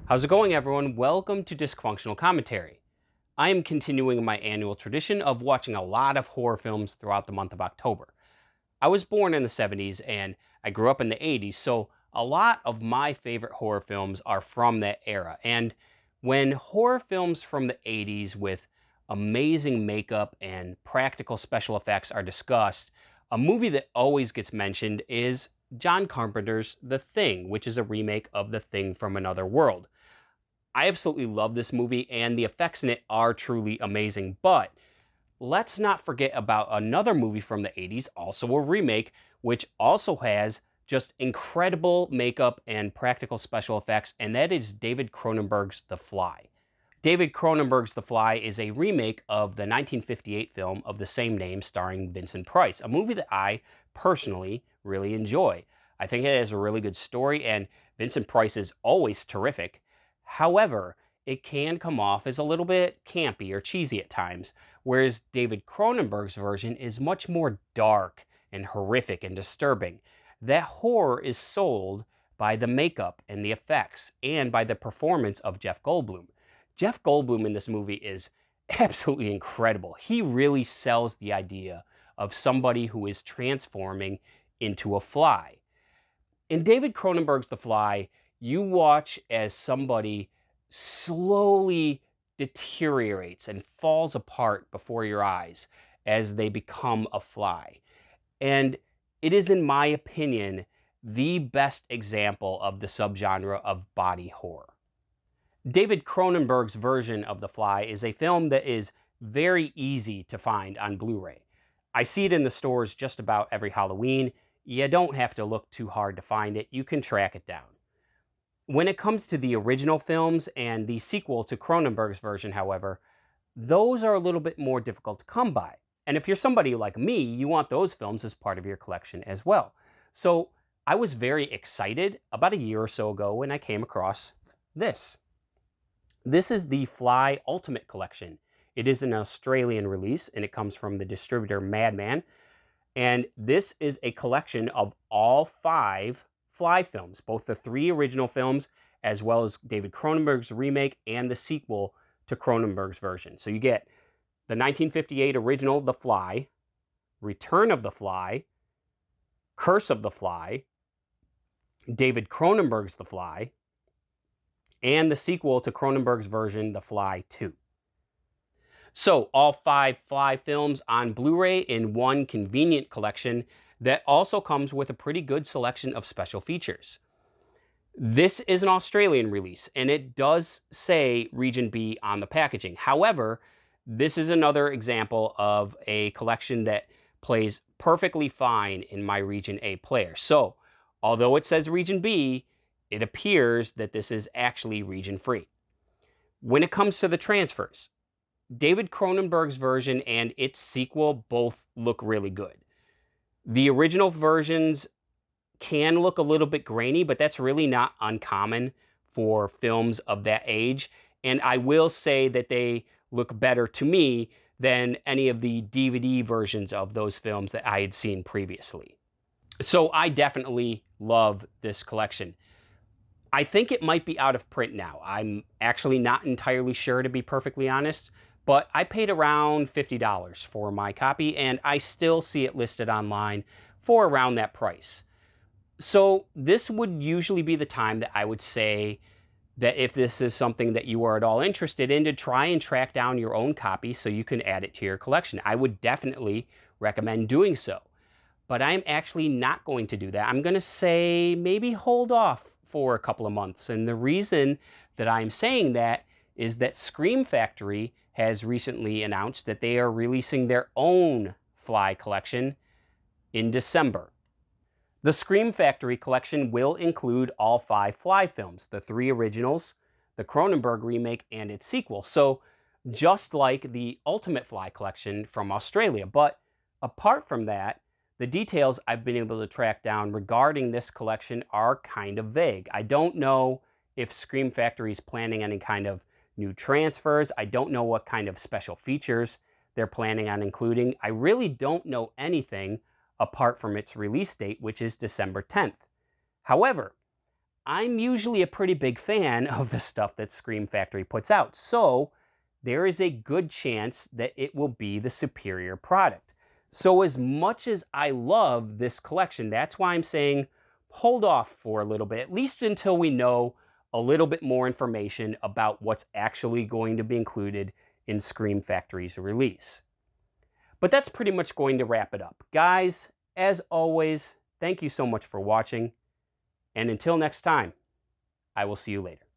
How's it going, everyone? Welcome to Dysfunctional Commentary. I am continuing my annual tradition of watching a lot of horror films throughout the month of October. I was born in the 70s and I grew up in the 80s, so a lot of my favorite horror films are from that era. And when horror films from the 80s with amazing makeup and practical special effects are discussed, a movie that always gets mentioned is John Carpenter's The Thing, which is a remake of The Thing from Another World. I absolutely love this movie, and the effects in it are truly amazing. But let's not forget about another movie from the 80s, also a remake, which also has just incredible makeup and practical special effects, and that is David Cronenberg's The Fly. David Cronenberg's The Fly is a remake of the 1958 film of the same name starring Vincent Price, a movie that I personally really enjoy. I think it has a really good story, and Vincent Price is always terrific. However, it can come off as a little bit campy or cheesy at times, whereas David Cronenberg's version is much more dark and horrific and disturbing. That horror is sold by the makeup and the effects and by the performance of Jeff Goldblum. Jeff Goldblum in this movie is absolutely incredible. He really sells the idea of somebody who is transforming into a fly. In David Cronenberg's The Fly, you watch as somebody slowly deteriorates and falls apart before your eyes as they become a fly. And it is, in my opinion, the best example of the subgenre of body horror. David Cronenberg's version of The Fly is a film that is very easy to find on Blu-ray. I see it in the stores just about every Halloween. You don't have to look too hard to find it. You can track it down. When it comes to the original films and the sequel to Cronenberg's version, however, those are a little bit more difficult to come by. And if you're somebody like me, you want those films as part of your collection as well. So I was very excited about a year or so ago when I came across this. This is the Fly Ultimate Collection. It is an Australian release, and it comes from the distributor Madman. And this is a collection of all 5 Fly films, both the 3 original films, as well as David Cronenberg's remake and the sequel to Cronenberg's version. So you get the 1958 original The Fly, Return of the Fly, Curse of the Fly, David Cronenberg's The Fly, and the sequel to Cronenberg's version, The Fly 2. So all 5 Fly films on Blu-ray in one convenient collection that also comes with a pretty good selection of special features. This is an Australian release, and it does say Region B on the packaging. However, this is another example of a collection that plays perfectly fine in my Region A player. So, although it says Region B, it appears that this is actually region free. When it comes to the transfers, David Cronenberg's version and its sequel both look really good. The original versions can look a little bit grainy, but that's really not uncommon for films of that age. And I will say that they look better to me than any of the DVD versions of those films that I had seen previously. So I definitely love this collection. I think it might be out of print now. I'm actually not entirely sure, to be perfectly honest, but I paid around $50 for my copy, and I still see it listed online for around that price. So this would usually be the time that I would say that if this is something that you are at all interested in, to try and track down your own copy so you can add it to your collection. I would definitely recommend doing so. But I'm actually not going to do that. I'm going to say maybe hold off for a couple of months. And the reason that I'm saying that is that Scream Factory has recently announced that they are releasing their own Fly collection in December. The Scream Factory collection will include all 5 Fly films, the 3 originals, the Cronenberg remake, and its sequel. So just like the Ultimate Fly collection from Australia. But apart from that, the details I've been able to track down regarding this collection are kind of vague. I don't know if Scream Factory is planning any kind of new transfers. I don't know what kind of special features they're planning on including. I really don't know anything apart from its release date, which is December 10th. However, I'm usually a pretty big fan of the stuff that Scream Factory puts out, so there is a good chance that it will be the superior product. So as much as I love this collection, that's why I'm saying hold off for a little bit, at least until we know a little bit more information about what's actually going to be included in Scream Factory's release. But that's pretty much going to wrap it up. Guys, as always, thank you so much for watching. And until next time, I will see you later.